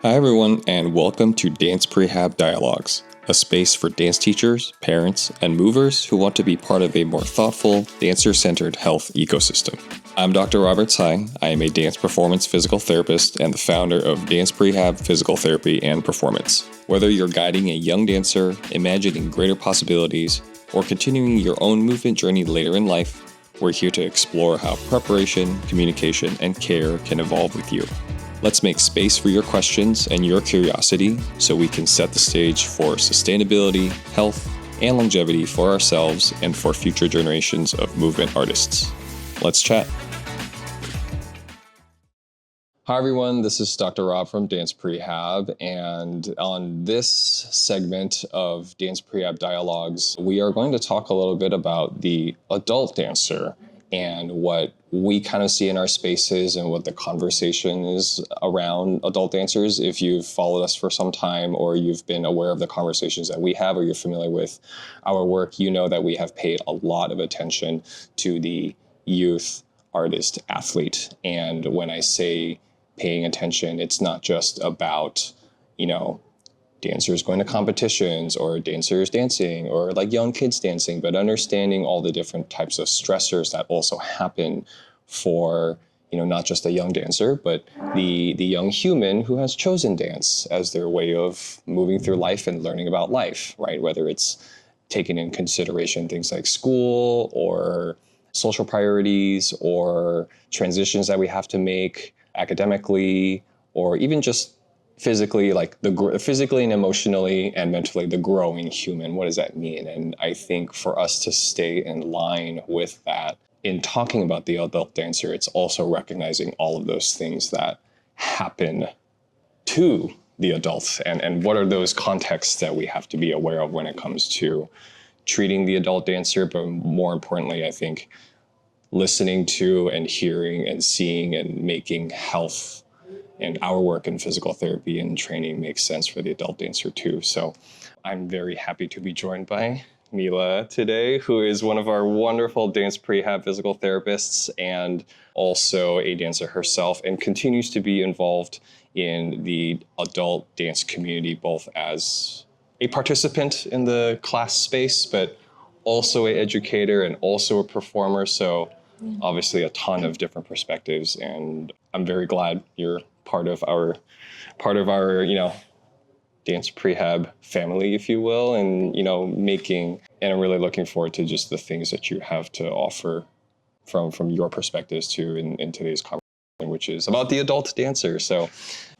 Hi everyone, and welcome to Dance PREHAB Dialogues, a space for dance teachers, parents, and movers who want to be part of a more thoughtful, dancer-centered health ecosystem. I'm Dr. Robert Tsai. I am a dance performance physical therapist and the founder of Dance PREHAB Physical Therapy and Performance. Whether you're guiding a young dancer, imagining greater possibilities, or continuing your own movement journey later in life, we're here to explore how preparation, communication, and care can evolve with you. Let's make space for your questions and your curiosity so we can set the stage for sustainability, health, and longevity for ourselves and for future generations of movement artists. Let's chat. Hi everyone, this is Dr. Rob from Dance PREHAB, and on this segment of Dance PREHAB Dialogues, we are going to talk a little bit about the adult dancer and what we kind of see in our spaces and what the conversation is around adult dancers. If you've followed us for some time or you've been aware of the conversations that we have or you're familiar with our work, you know that we have paid a lot of attention to the youth artist athlete. And when I say paying attention, it's not just about, dancers going to competitions or dancers dancing or like young kids dancing, but understanding all the different types of stressors that also happen for, not just a young dancer, but the young human who has chosen dance as their way of moving through life and learning about life, right? Whether it's taking in consideration things like school or social priorities or transitions that we have to make academically, or even just physically, like physically and emotionally and mentally, the growing human. What does that mean? And I think for us to stay in line with that, in talking about the adult dancer, it's also recognizing all of those things that happen to the adults and what are those contexts that we have to be aware of when it comes to treating the adult dancer, but more importantly, I think listening to and hearing and seeing and making health and our work in physical therapy and training makes sense for the adult dancer too. So I'm very happy to be joined by Mila today, who is one of our wonderful Dance PREHAB physical therapists and also a dancer herself, and continues to be involved in the adult dance community, both as a participant in the class space, but also an educator and also a performer. So obviously a ton of different perspectives, and I'm very glad you're part of our Dance PREHAB family, if you will, and and I'm really looking forward to just the things that you have to offer from your perspectives too in today's conversation, which is about the adult dancer. So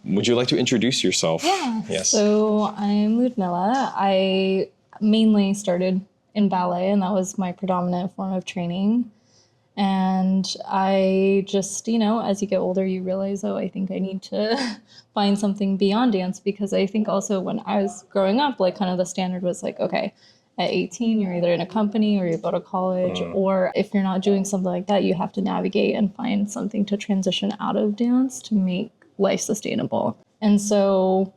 would you like to introduce yourself? Yeah. Yes. So I'm Ludmila. I mainly started in ballet, and that was my predominant form of training. And I just, as you get older, you realize, I think I need to find something beyond dance, because I think also when I was growing up, like kind of the standard was like, okay, at 18, you're either in a company or you go to college, or if you're not doing something like that, you have to navigate and find something to transition out of dance to make life sustainable. And so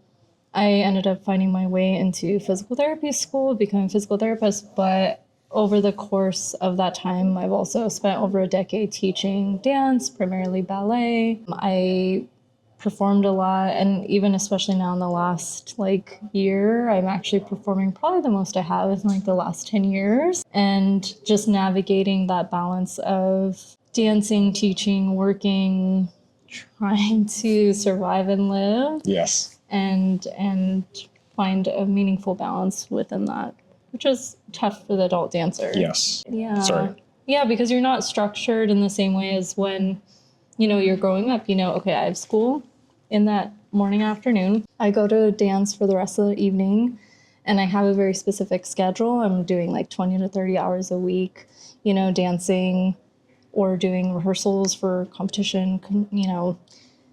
I ended up finding my way into physical therapy school, becoming a physical therapist, but over the course of that time, I've also spent over a decade teaching dance, primarily ballet. I performed a lot, and even especially now in the last year, I'm actually performing probably the most I have in the last 10 years. And just navigating that balance of dancing, teaching, working, trying to survive and live. Yes. And find a meaningful balance within that, which is tough for the adult dancer. Yes. Yeah. Sorry. Yeah, because you're not structured in the same way as when, you're growing up. Okay, I have school in that morning, afternoon. I go to dance for the rest of the evening, and I have a very specific schedule. I'm doing 20 to 30 hours a week, dancing or doing rehearsals for competition,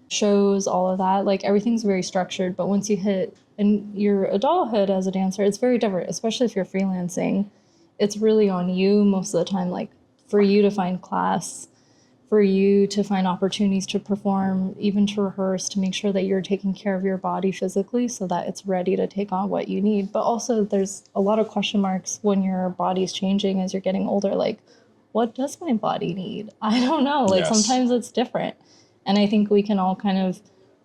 shows, all of that. Everything's very structured, but once you hit in your adulthood as a dancer, it's very different, especially if you're freelancing. It's really on you most of the time, for you to find class, for you to find opportunities to perform, even to rehearse, to make sure that you're taking care of your body physically so that it's ready to take on what you need. But also there's a lot of question marks when your body's changing as you're getting older. What does my body need? I don't know. Yes. Sometimes it's different. And I think we can all kind of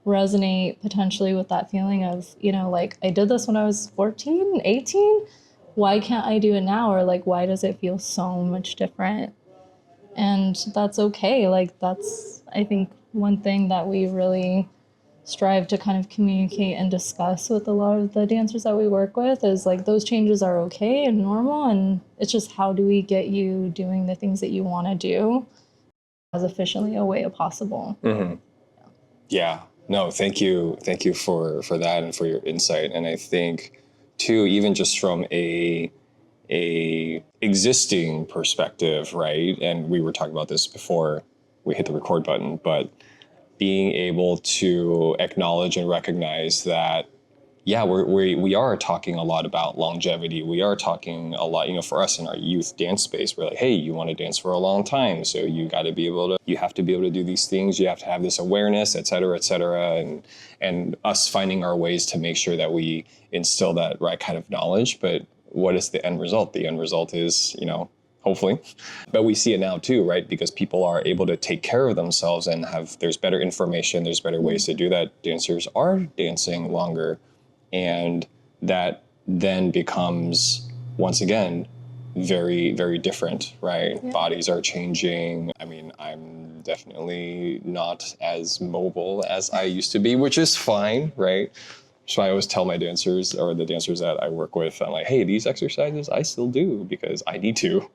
resonate potentially with that feeling of, you know, like I did this when I was 14, 18. Why can't I do it now? Or like, why does it feel so much different? And that's okay. Like, that's, I think, one thing that we really strive to kind of communicate and discuss with a lot of the dancers that we work with is like those changes are okay and normal. And it's just how do we get you doing the things that you want to do as efficiently a way as possible. Mm-hmm. Yeah. No, thank you. Thank you for that and for your insight. And I think too, even just from a existing perspective, right? And we were talking about this before we hit the record button, but being able to acknowledge and recognize that, yeah, we are talking a lot about longevity. We are talking a lot, you know, for us in our youth dance space, we're like, hey, you want to dance for a long time. So you got to be able to, you have to be able to do these things. You have to have this awareness, et cetera, et cetera. And us finding our ways to make sure that we instill that right kind of knowledge. But what is the end result? The end result is, you know, hopefully, but we see it now too, right? Because people are able to take care of themselves and there's better information, there's better ways to do that. Dancers are dancing longer, and that then becomes, once again, very, very different, right? Yeah. Bodies are changing. I mean, I'm definitely not as mobile as I used to be, which is fine, right? So I always tell my dancers, or the dancers that I work with, I'm like, hey, these exercises I still do because I need to.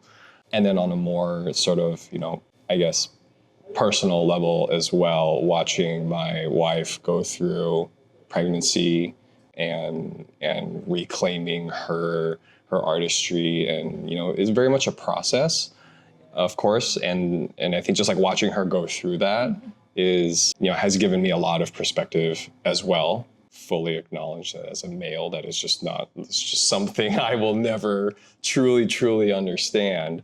And then on a more sort of, you know, I guess, personal level as well, watching my wife go through pregnancy and reclaiming her artistry, and, you know, it's very much a process, of course. And I think just like watching her go through that is, you know, has given me a lot of perspective as well. Fully acknowledge that as a male, that is just not, it's just something I will never truly understand.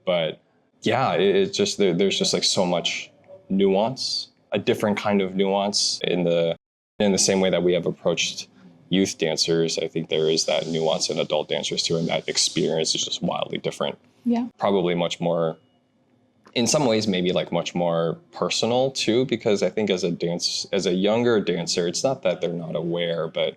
But yeah, it's just, there's just like so much nuance, a different kind of nuance in the same way that we have approached youth dancers. I think there is that nuance in adult dancers too, and that experience is just wildly different. Yeah. Probably much more, in some ways, maybe like much more personal too, because I think as a younger dancer, it's not that they're not aware, but,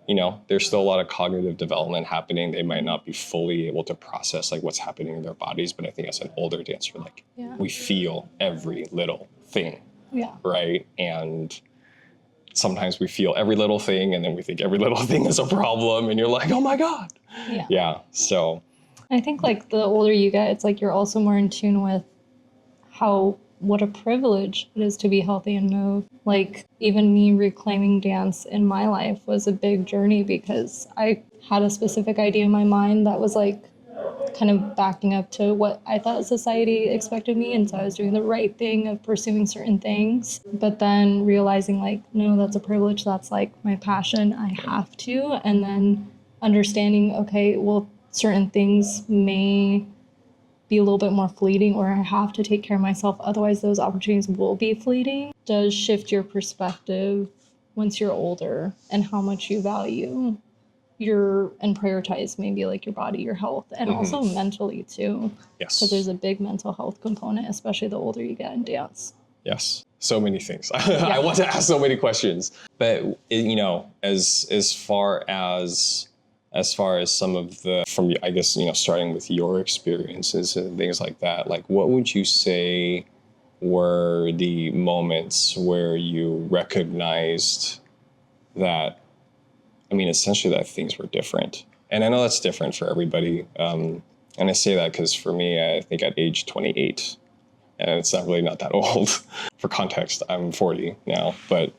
you know, there's still a lot of cognitive development happening. They might not be fully able to process like what's happening in their bodies. But I think as an older dancer, like, we feel every little thing, right? And sometimes we feel every little thing, and then we think every little thing is a problem, and you're like, oh my God. Yeah. So I think like the older you get, it's like you're also more in tune with what a privilege it is to be healthy and move. Like even me reclaiming dance in my life was a big journey because I had a specific idea in my mind that was like kind of backing up to what I thought society expected me. And so I was doing the right thing of pursuing certain things, but then realizing like, no, that's a privilege. That's like my passion. I have to. And then understanding, okay, well, certain things may be a little bit more fleeting, or I have to take care of myself, otherwise those opportunities will be fleeting, does shift your perspective once you're older and how much you value and prioritize maybe like your body, your health, and also mentally too. Yes. Because there's a big mental health component, especially the older you get in dance. Yes. So many things. I want to ask so many questions, but you know, as far as some of the, from, I guess, you know, starting with your experiences and things like that, like what would you say were the moments where you recognized that, I mean, essentially that things were different? And I know that's different for everybody. And I say that because for me, I think at age 28, and it's not that old. For context, I'm 40 now, but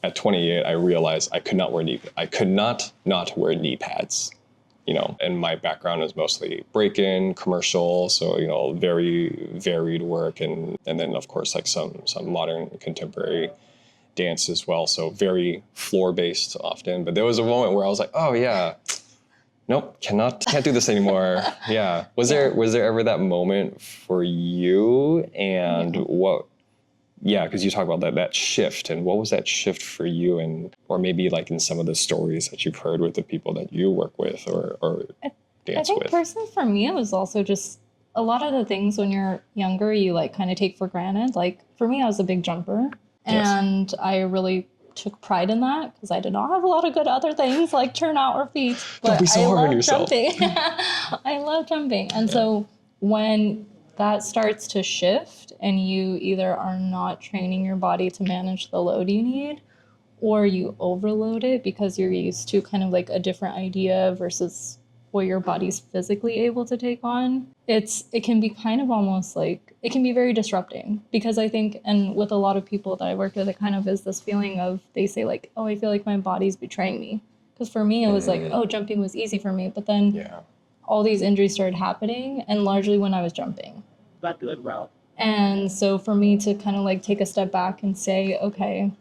at 28, I realized I could not not wear knee pads, you know, and my background is mostly break-in, commercial, so, you know, very varied work, and then of course like some modern contemporary dance as well, so very floor-based often. But there was a moment where I was like, oh yeah, nope, can't do this anymore. Yeah. Was there ever that moment for you? And what? Yeah, because you talk about that shift, and what was that shift for you, and or maybe like in some of the stories that you've heard with the people that you work with or dance with? I think personally for me, it was also just a lot of the things when you're younger, you like kind of take for granted. Like for me, I was a big jumper, And I really took pride in that because I did not have a lot of good other things like turnout or feet. But Don't be so hard on yourself. Jumping. I love jumping. And so when that starts to shift and you either are not training your body to manage the load you need, or you overload it because you're used to kind of like a different idea versus what your body's physically able to take on, it can be kind of almost like, it can be very disrupting because I think, and with a lot of people that I worked with, it kind of is this feeling of, they say like, oh, I feel like my body's betraying me. Because for me, it was like, oh, jumping was easy for me. But then all these injuries started happening, and largely when I was jumping. Not doing well. And so for me to kind of like take a step back and say, okay,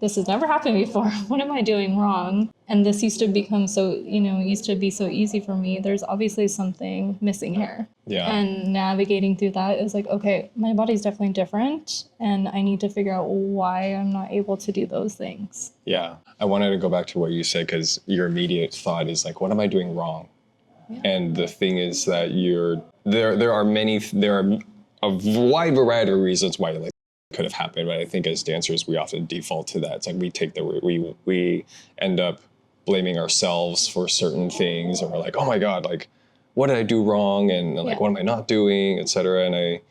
this has never happened before. What am I doing wrong? And this used to become so, used to be so easy for me. There's obviously something missing here. Yeah. And navigating through that is like, okay, my body's definitely different and I need to figure out why I'm not able to do those things. Yeah. I wanted to go back to what you said because your immediate thought is like, what am I doing wrong? Yeah. And the thing is that there are a wide variety of reasons why like could have happened, but I think as dancers we often default to that. It's like we end up blaming ourselves for certain things, and we're like, oh my god, like what did I do wrong, and like what am I not doing, etc. And I,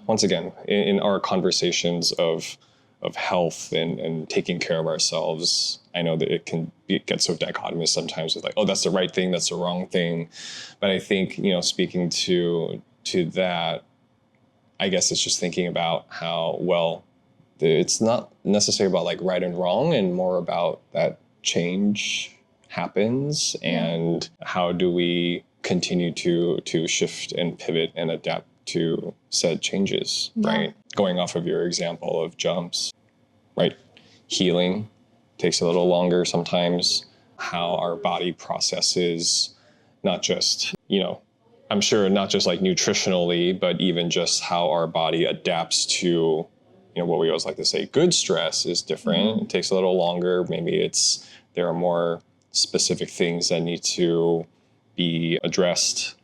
once again, in our conversations of health and taking care of ourselves, I know that it can get so dichotomous sometimes with like, oh, that's the right thing, that's the wrong thing. But I think, speaking to that, I guess it's just thinking about how, well, it's not necessarily about like right and wrong, and more about that change happens and how do we continue to shift and pivot and adapt to said changes, right? Going off of your example of jumps, right? Healing takes a little longer sometimes. How our body processes, not just, I'm sure not just like nutritionally, but even just how our body adapts to, what we always like to say, good stress is different. It takes a little longer. Maybe there are more specific things that need to be addressed.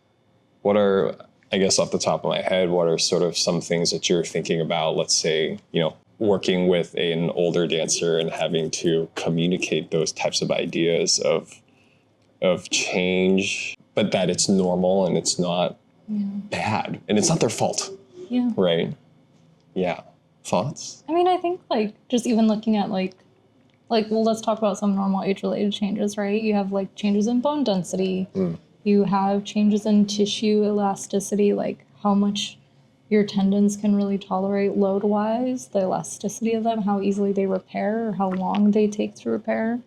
What are, I guess off the top of my head, what are sort of some things that you're thinking about, let's say, working with an older dancer and having to communicate those types of ideas of change, but that it's normal and it's not bad and it's not their fault. Yeah. Right? Yeah. Thoughts? I mean, I think like just even looking at well, let's talk about some normal age-related changes, right? You have like changes in bone density. You have changes in tissue elasticity, like how much your tendons can really tolerate load-wise, the elasticity of them, how easily they repair or how long they take to repair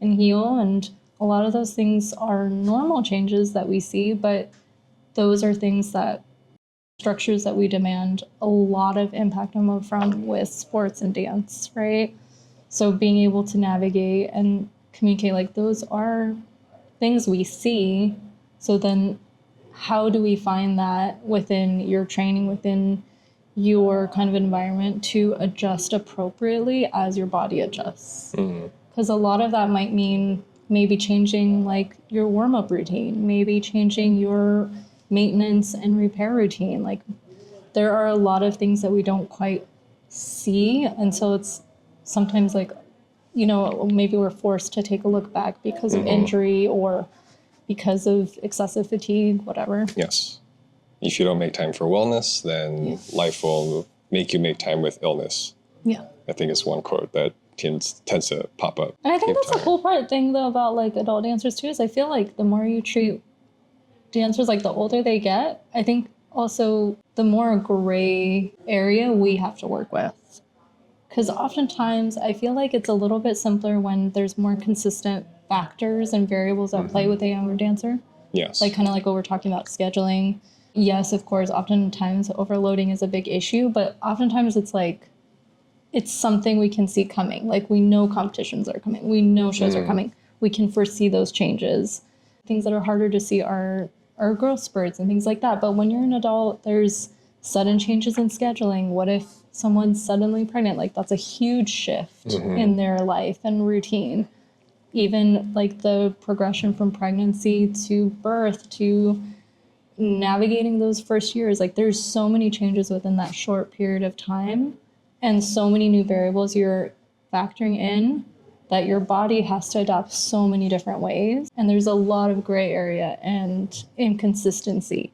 and heal. And a lot of those things are normal changes that we see, but those are things that structures that we demand a lot of impact from with sports and dance, right? So being able to navigate and communicate, like those are things we see. So then how do we find that within your training, within your kind of environment to adjust appropriately as your body adjusts? Because a lot of that might mean maybe changing like your warm-up routine, maybe changing your maintenance and repair routine. Like there are a lot of things that we don't quite see until it's sometimes like, maybe we're forced to take a look back because of injury or because of excessive fatigue, whatever. Yes. If you don't make time for wellness, then life will make you make time with illness. Yeah. I think it's one quote that tends to pop up. And I think that's the cool thing though about like adult dancers too, is I feel like the more you treat dancers, like the older they get, I think also the more gray area we have to work with. Because oftentimes I feel like it's a little bit simpler when there's more consistent factors and variables that play with a younger dancer. Yes. Like kind of like what we're talking about, scheduling. Yes, of course, oftentimes overloading is a big issue, but oftentimes it's like, it's something we can see coming. Like we know competitions are coming. We know shows are coming. We can foresee those changes. Things that are harder to see are growth spurts and things like that. But when you're an adult, there's sudden changes in scheduling. What if someone's suddenly pregnant? Like that's a huge shift in their life and routine. Even like the progression from pregnancy to birth to navigating those first years. Like there's so many changes within that short period of time and so many new variables you're factoring in that your body has to adapt so many different ways. And there's a lot of gray area and inconsistency.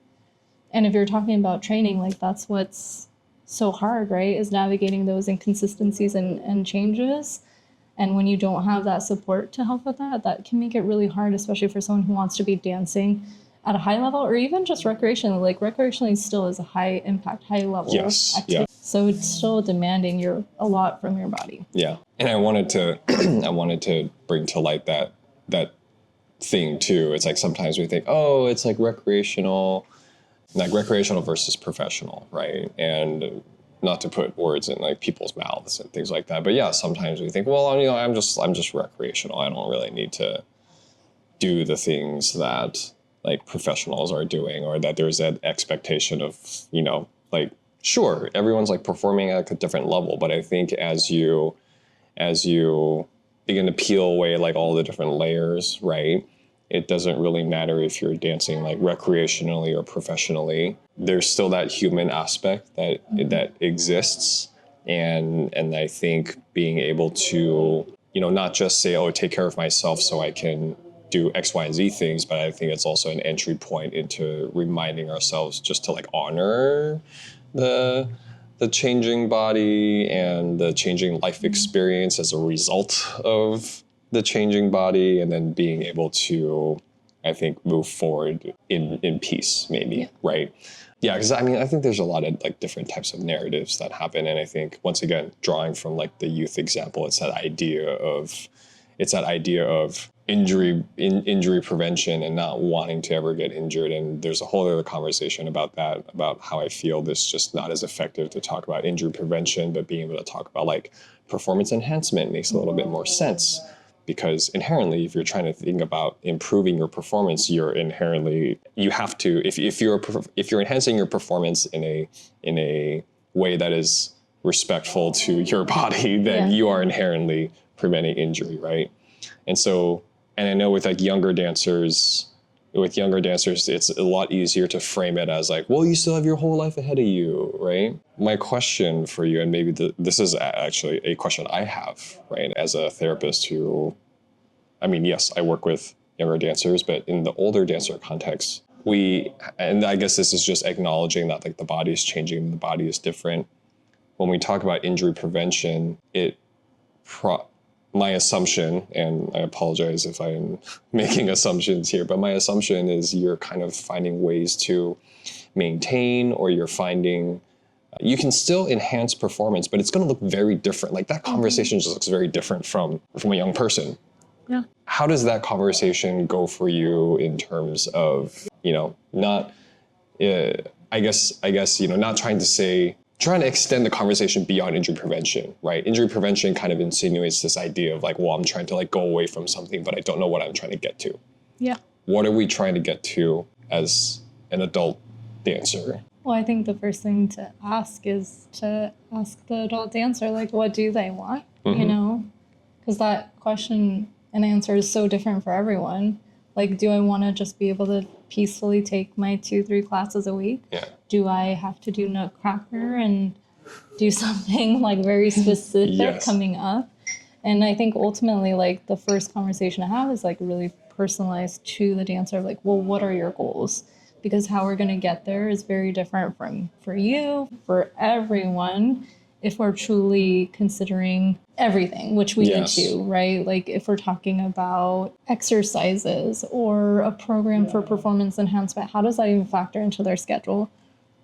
And if you're talking about training, like that's what's so hard, right? Is navigating those inconsistencies and changes. And when you don't have that support to help with that, that can make it really hard, especially for someone who wants to be dancing at a high level or even just recreationally. Like recreationally still is a high impact, high level activity. Yeah. So it's still demanding a lot from your body. Yeah. And I wanted to bring to light that thing too. It's like sometimes we think, oh, it's like recreational versus professional, right? And not to put words in like people's mouths and things like that. But yeah, sometimes we think, well, you know, I'm just recreational. I don't really need to do the things that like professionals are doing, or that there's that expectation of, you know, like, sure, everyone's like performing at a different level. But I think as you begin to peel away like all the different layers, right? It doesn't really matter if you're dancing like recreationally or professionally. There's still that human aspect that exists. And I think being able to, you know, not just say, oh, take care of myself so I can do X, Y, and Z things, but I think it's also an entry point into reminding ourselves just to like honor the changing body and the changing life experience as a result of the changing body, and then being able to, I think, move forward in peace, maybe, right? Yeah, because I mean, I think there's a lot of like different types of narratives that happen, and I think once again, drawing from like the youth example, it's that idea of injury prevention and not wanting to ever get injured. And there's a whole other conversation about that, about how I feel it's just not as effective to talk about injury prevention, but being able to talk about like performance enhancement makes a little bit more sense. Because inherently, if you're trying to think about improving your performance, you have to, if you're enhancing your performance in a way that is respectful to your body, then you are inherently preventing injury, right? And so, and I know with younger dancers, it's a lot easier to frame it as like, well, you still have your whole life ahead of you, right? My question for you, and maybe this is actually a question I have, right? As a therapist who, I mean, yes, I work with younger dancers, but in the older dancer context, and I guess this is just acknowledging that like the body is changing, the body is different. When we talk about injury prevention, my assumption, and I apologize if I'm making assumptions here, but my assumption is you're kind of finding ways to maintain, or you can still enhance performance, but it's going to look very different. Like that conversation just looks very different from a young person. Yeah. How does that conversation go for you in terms of, you know, not, I guess, you know, not trying to extend the conversation beyond injury prevention, right? Injury prevention kind of insinuates this idea of like, well, I'm trying to like go away from something, but I don't know what I'm trying to get to. Yeah. What are we trying to get to as an adult dancer? Well, I think the first thing to ask is to ask the adult dancer, like, what do they want? You know, because that question and answer is so different for everyone. Like, do I want to just be able to peacefully take my 2-3 classes a week? Yeah. Do I have to do Nutcracker and do something like very specific coming up? And I think ultimately, like, the first conversation I have is like really personalized to the dancer. Like, well, what are your goals? Because how we're going to get there is very different for you, for everyone, if we're truly considering everything, which we need to, right? Like if we're talking about exercises or a program for performance enhancement, how does that even factor into their schedule,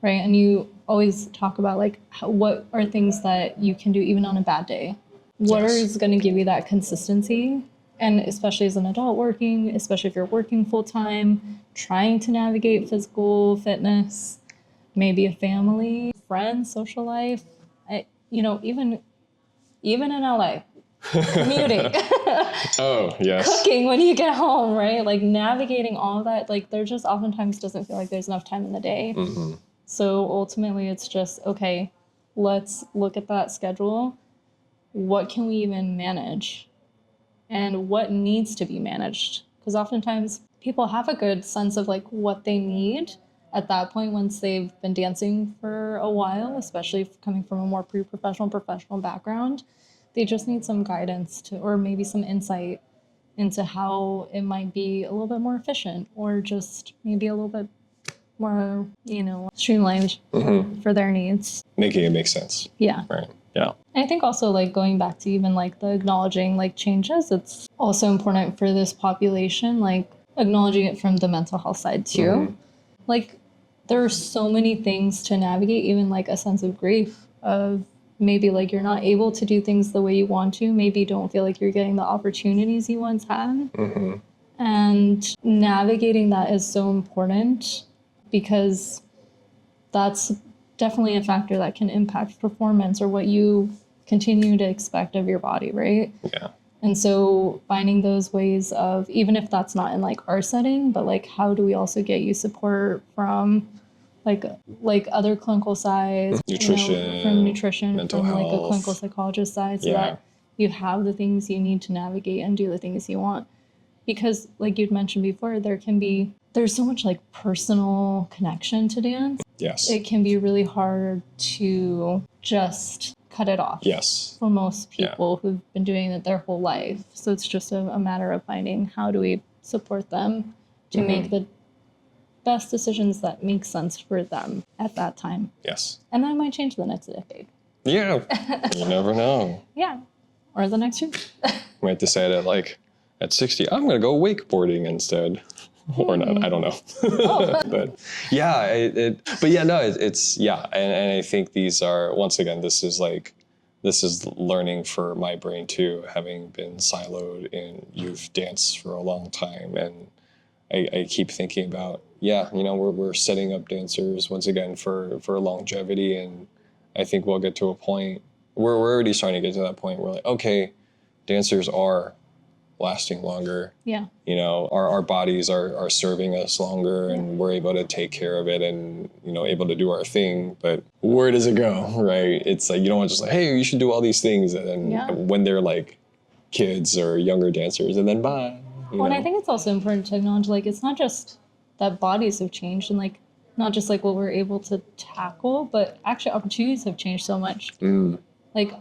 right? And you always talk about like, what are things that you can do even on a bad day? What is going to give you that consistency? And especially as an adult working, especially if you're working full time, trying to navigate physical fitness, maybe a family, friends, social life, even in LA, commuting, oh yes, cooking when you get home, right? Like navigating all of that, like there just oftentimes doesn't feel like there's enough time in the day. So ultimately it's just, okay, let's look at that schedule. What can we even manage? And what needs to be managed? Because oftentimes people have a good sense of like what they need, at that point, once they've been dancing for a while, especially coming from a more pre-professional, professional background, they just need some guidance to, or maybe some insight into how it might be a little bit more efficient, or just maybe a little bit more, streamlined for their needs. Making it make sense. Yeah. Right. Yeah. I think also like going back to even like the acknowledging like changes, it's also important for this population, like acknowledging it from the mental health side too. Like there are so many things to navigate, even like a sense of grief of maybe like you're not able to do things the way you want to, maybe you don't feel like you're getting the opportunities you once had. And navigating that is so important because that's definitely a factor that can impact performance or what you continue to expect of your body, right? Yeah. And so finding those ways of, even if that's not in like our setting, but like how do we also get you support from like other clinical sides, nutrition, from nutrition, mental from health, like a clinical psychologist side, so that you have the things you need to navigate and do the things you want. Because like you'd mentioned before, there's so much like personal connection to dance. Yes. It can be really hard to just cut it off. Yes. For most people who've been doing it their whole life. So it's just a matter of finding how do we support them to make the best decisions that make sense for them at that time. Yes. And that might change the next decade. Yeah. You never know. Yeah. Or the next year. Might decide at 60, I'm going to go wakeboarding instead. Or not, I don't know. But yeah, and I think these are, once again, this is learning for my brain too, having been siloed in youth dance for a long time. And I keep thinking about, we're setting up dancers once again for longevity. And I think we'll get to a point, we're already starting to get to that point where like, okay, dancers are lasting longer. Yeah. Our bodies are serving us longer and we're able to take care of it and, able to do our thing. But where does it go, right? It's like, you don't want to just like, hey, you should do all these things. And then when they're like kids or younger dancers and then bye. And I think it's also important to acknowledge, like, it's not just that bodies have changed and like, not just like what we're able to tackle, but actually opportunities have changed so much. Like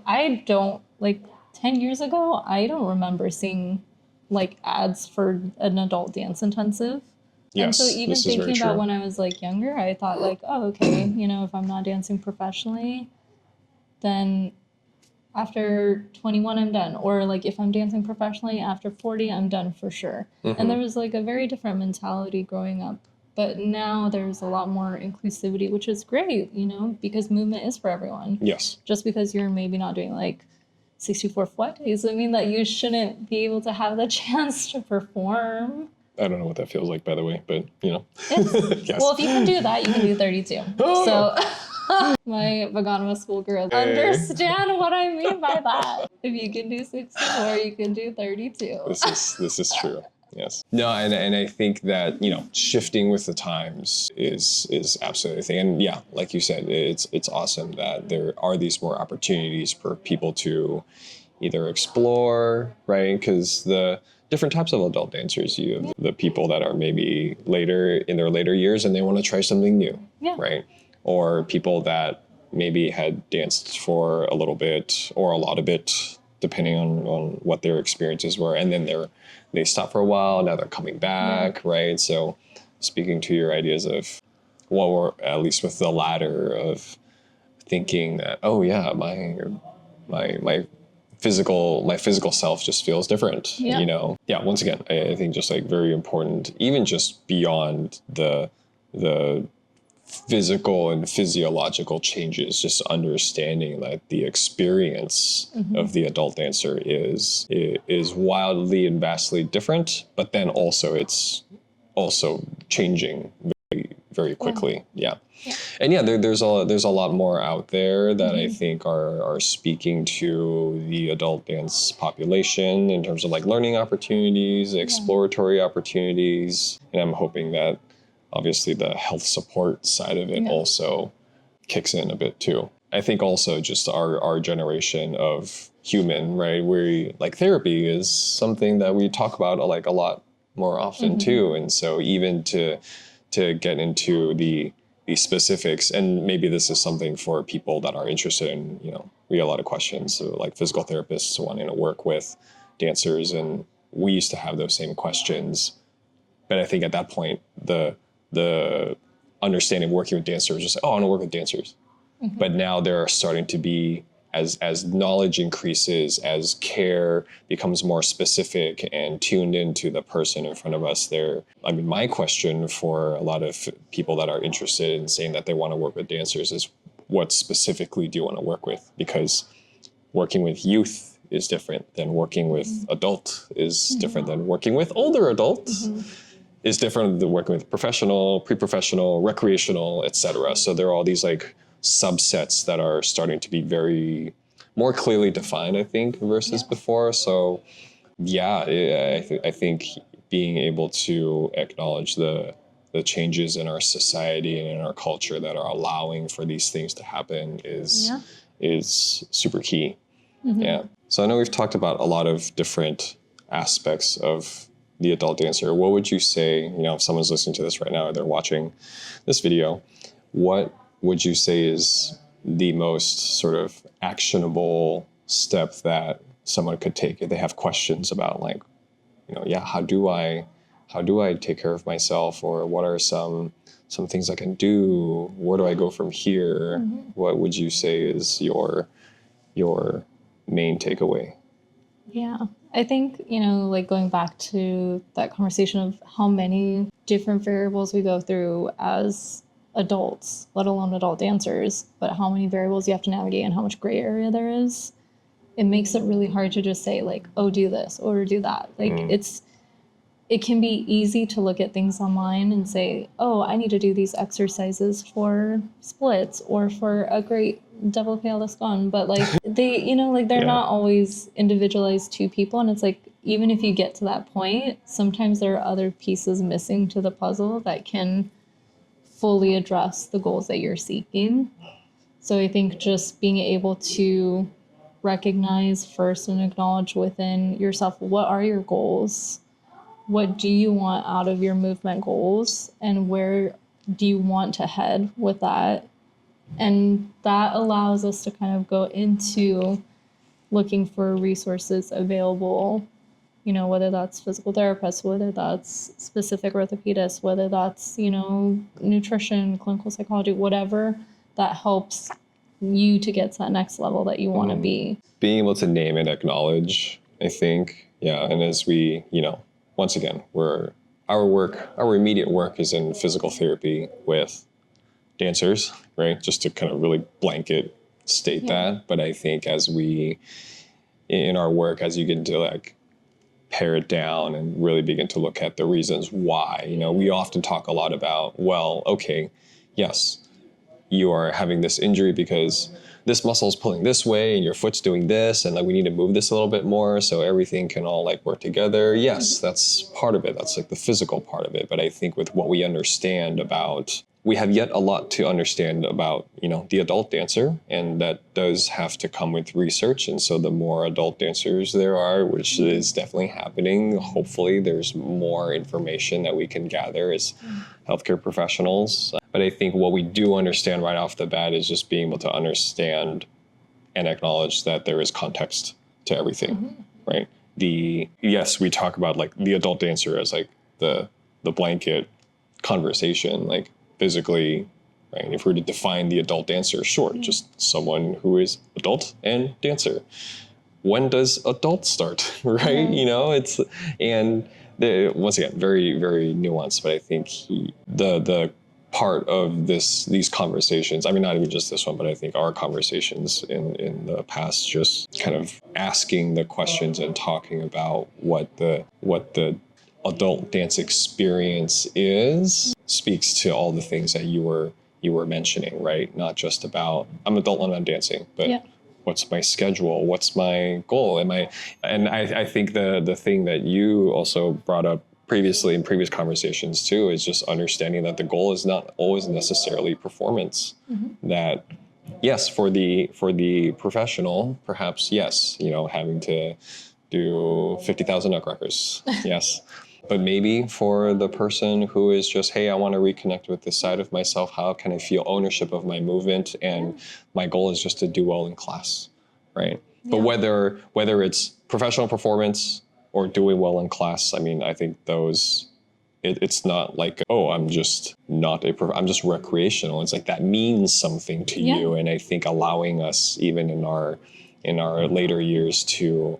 10 years ago, I don't remember seeing like ads for an adult dance intensive. Yes, and so even thinking about when I was like younger, I thought like, oh, okay, if I'm not dancing professionally, then after 21, I'm done. Or like if I'm dancing professionally after 40, I'm done for sure. And there was like a very different mentality growing up. But now there's a lot more inclusivity, which is great, because movement is for everyone. Yes. Just because you're maybe not doing like 64 flat days, I mean that you shouldn't be able to have the chance to perform. I don't know what that feels like, by the way, but yes. Well, if you can do that, you can do 32. So my Vaganova schoolgirls understand what I mean by that. If you can do 64, you can do 32. This is true. Yes. No, and I think that, shifting with the times is absolutely a thing. And like you said, it's awesome that there are these more opportunities for people to either explore, right? Because the different types of adult dancers, you have the people that are maybe in their later years and they want to try something new, right? Or people that maybe had danced for a little bit or a lot of it, depending on what their experiences were. And then they stop for a while, now they're coming back, right? So speaking to your ideas of, or at least with the latter of thinking that, oh yeah, my physical self just feels different, once again, I think just like very important, even just beyond the physical and physiological changes, just understanding that the experience of the adult dancer is wildly and vastly different, but then also it's also changing very, very quickly. And there's a lot more out there that I think are speaking to the adult dance population in terms of like learning opportunities, exploratory opportunities, and I'm hoping that obviously the health support side of it also kicks in a bit too. I think also just our generation of human, right? Where like therapy is something that we talk about like a lot more often too. And so even to to get into the specifics, and maybe this is something for people that are interested in, we get a lot of questions, so like physical therapists wanting to work with dancers, and we used to have those same questions. But I think at that point, the understanding of working with dancers was just like, oh, I want to work with dancers. Mm-hmm. But now there are starting to be, as knowledge increases, as care becomes more specific and tuned into the person in front of us, my question for a lot of people that are interested in saying that they want to work with dancers is, what specifically do you want to work with? Because working with youth is different than working with adult is different than working with older adults. Is different than working with professional, pre-professional, recreational, etc. So there are all these like subsets that are starting to be very more clearly defined, I think, versus before. So I think being able to acknowledge the changes in our society and in our culture that are allowing for these things to happen is super key. Mm-hmm. Yeah. So I know we've talked about a lot of different aspects of the adult dancer. What would you say, if someone's listening to this right now or they're watching this video, what would you say is the most sort of actionable step that someone could take if they have questions about, like, how do I take care of myself, or what are some things I can do? Where do I go from here? Mm-hmm. What would you say is your main takeaway? Yeah, I think, like going back to that conversation of how many different variables we go through as adults, let alone adult dancers, but how many variables you have to navigate and how much gray area there is, it makes it really hard to just say like, oh, do this or do that. Like it can be easy to look at things online and say, oh, I need to do these exercises for splits or for a great développé à l'escan, but like they're not always individualized to people. And it's like, even if you get to that point, sometimes there are other pieces missing to the puzzle that can fully address the goals that you're seeking. So I think just being able to recognize first and acknowledge within yourself, what are your goals? What do you want out of your movement goals, and where do you want to head with that? And that allows us to kind of go into looking for resources available, whether that's physical therapists, whether that's specific orthopedists, whether that's, nutrition, clinical psychology, whatever that helps you to get to that next level that you want to be. Being able to name and acknowledge, I think, and as we, once again, our immediate work is in physical therapy with dancers, right? Just to kind of really blanket state that. But I think as we, in our work, as you get to like pare it down and really begin to look at the reasons why, we often talk a lot about, well, okay, yes, you are having this injury because this muscle is pulling this way and your foot's doing this, and like we need to move this a little bit more so everything can all like work together. Yes, that's part of it. That's like the physical part of it. But I think with what we understand about, we have yet a lot to understand about, the adult dancer, and that does have to come with research. And so the more adult dancers there are, which is definitely happening, hopefully there's more information that we can gather as healthcare professionals. But I think what we do understand right off the bat is just being able to understand and acknowledge that there is context to everything, right? Yes, we talk about like the adult dancer as like the blanket conversation, like physically, right? If we were to define the adult dancer, short, just someone who is adult and dancer. When does adult start, right? It's, and once again, very, very nuanced, but I think the part of these conversations, I mean, not even just this one, but I think our conversations in the past, just kind of asking the questions and talking about what the adult dance experience is, speaks to all the things that you were mentioning, right? Not just about, I'm adult and I'm dancing, but what's my schedule? What's my goal? I think the thing that you also brought up previously in previous conversations too is just understanding that the goal is not always necessarily performance. That yes, for the professional, perhaps yes, having to do 50,000 nutcrackers, yes. But maybe for the person who is just, hey, I want to reconnect with this side of myself, how can I feel ownership of my movement? And my goal is just to do well in class, right? But whether it's professional performance or doing well in class, I mean, I think those, it's not like, oh, I'm just I'm just recreational. It's like that means something to you. And I think allowing us, even in our later years, to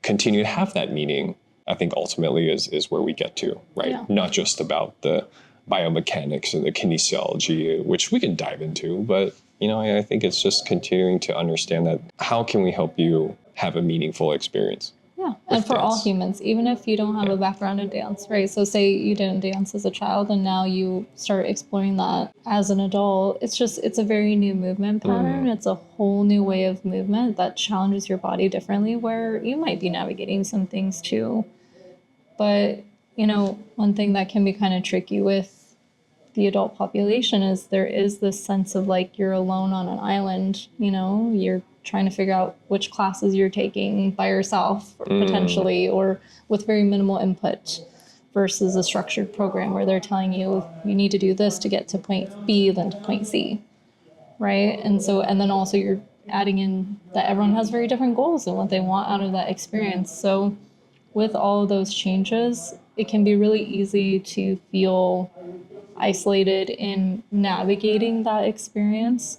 continue to have that meaning, I think ultimately is where we get to, right? Yeah. Not just about the biomechanics and the kinesiology, which we can dive into, but I think it's just continuing to understand that how can we help you have a meaningful experience? Yeah, and for all humans, even if you don't have a background in dance, right? So say you didn't dance as a child and now you start exploring that as an adult, it's a very new movement pattern. It's a whole new way of movement that challenges your body differently, where you might be navigating some things too. But, one thing that can be kind of tricky with the adult population is there is this sense of like you're alone on an island, you're trying to figure out which classes you're taking by yourself potentially, or with very minimal input, versus a structured program where they're telling you need to do this to get to point B, then to point C, right? And then also you're adding in that everyone has very different goals and what they want out of that experience. So with all of those changes, it can be really easy to feel isolated in navigating that experience.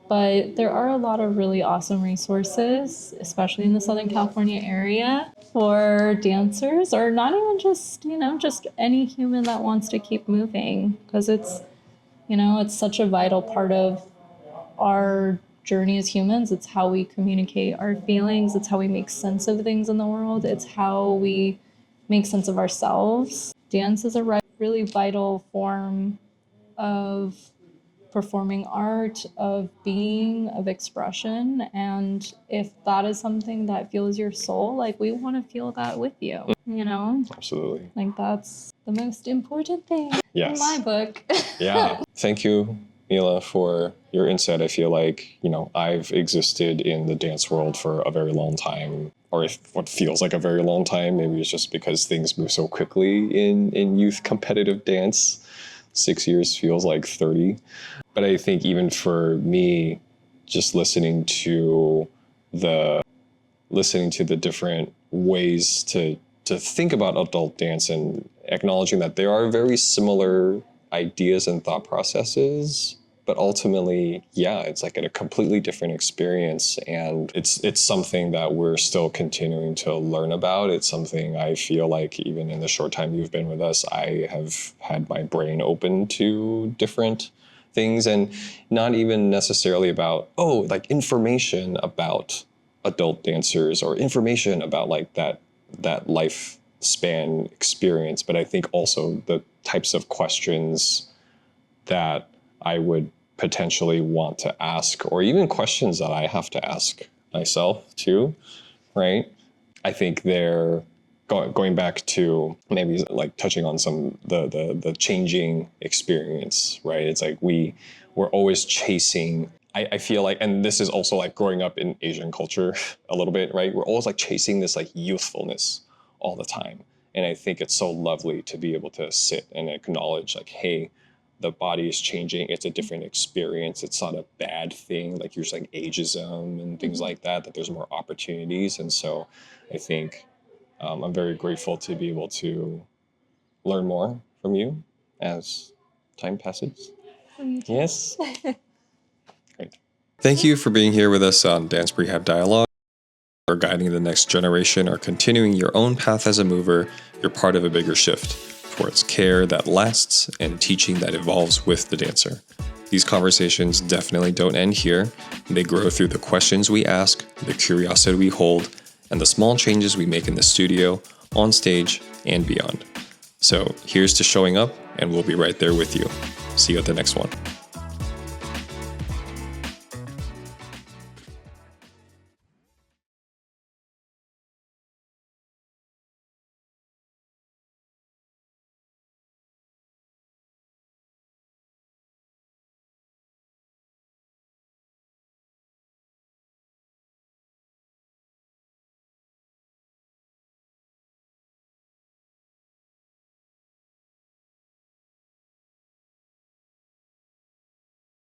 But there are a lot of really awesome resources, especially in the Southern California area, for dancers, or not even just, just any human that wants to keep moving, because it's such a vital part of our journey as humans. It's how we communicate our feelings. It's how we make sense of things in the world. It's how we make sense of ourselves. Dance is a really vital form of performing art, of being, of expression. And if that is something that fuels your soul, like, we want to feel that with you, Absolutely. Like, that's the most important thing in my book. Yeah. Thank you, Mila, for your insight. I feel like, I've existed in the dance world for a very long time, or what feels like a very long time. Maybe it's just because things move so quickly in youth competitive dance. 6 years feels like 30. But I think even for me, just listening to the different ways to think about adult dance and acknowledging that there are very similar ideas and thought processes, but ultimately, it's like a completely different experience. And it's something that we're still continuing to learn about. It's something I feel like even in the short time you've been with us, I have had my brain open to different things, and not even necessarily about, information about adult dancers or information about like that lifespan experience. But I think also the types of questions that I would potentially want to ask, or even questions that I have to ask myself too, right? I think they're going back to maybe like touching on some the changing experience, right? It's like we're always chasing. I feel like, and this is also like growing up in Asian culture a little bit, right? We're always like chasing this like youthfulness all the time. And I think it's so lovely to be able to sit and acknowledge like, hey, the body is changing. It's a different experience. It's not a bad thing. Like, you're just like ageism and things like that there's more opportunities. And so I think I'm very grateful to be able to learn more from you as time passes. Yes. Great. Thank you for being here with us on Dance Prehab Dialogue. Or guiding the next generation, or continuing your own path as a mover, you're part of a bigger shift towards care that lasts and teaching that evolves with the dancer. These conversations definitely don't end here. They grow through the questions we ask, the curiosity we hold, and the small changes we make in the studio, on stage, and beyond. So here's to showing up, and we'll be right there with you. See you at the next one.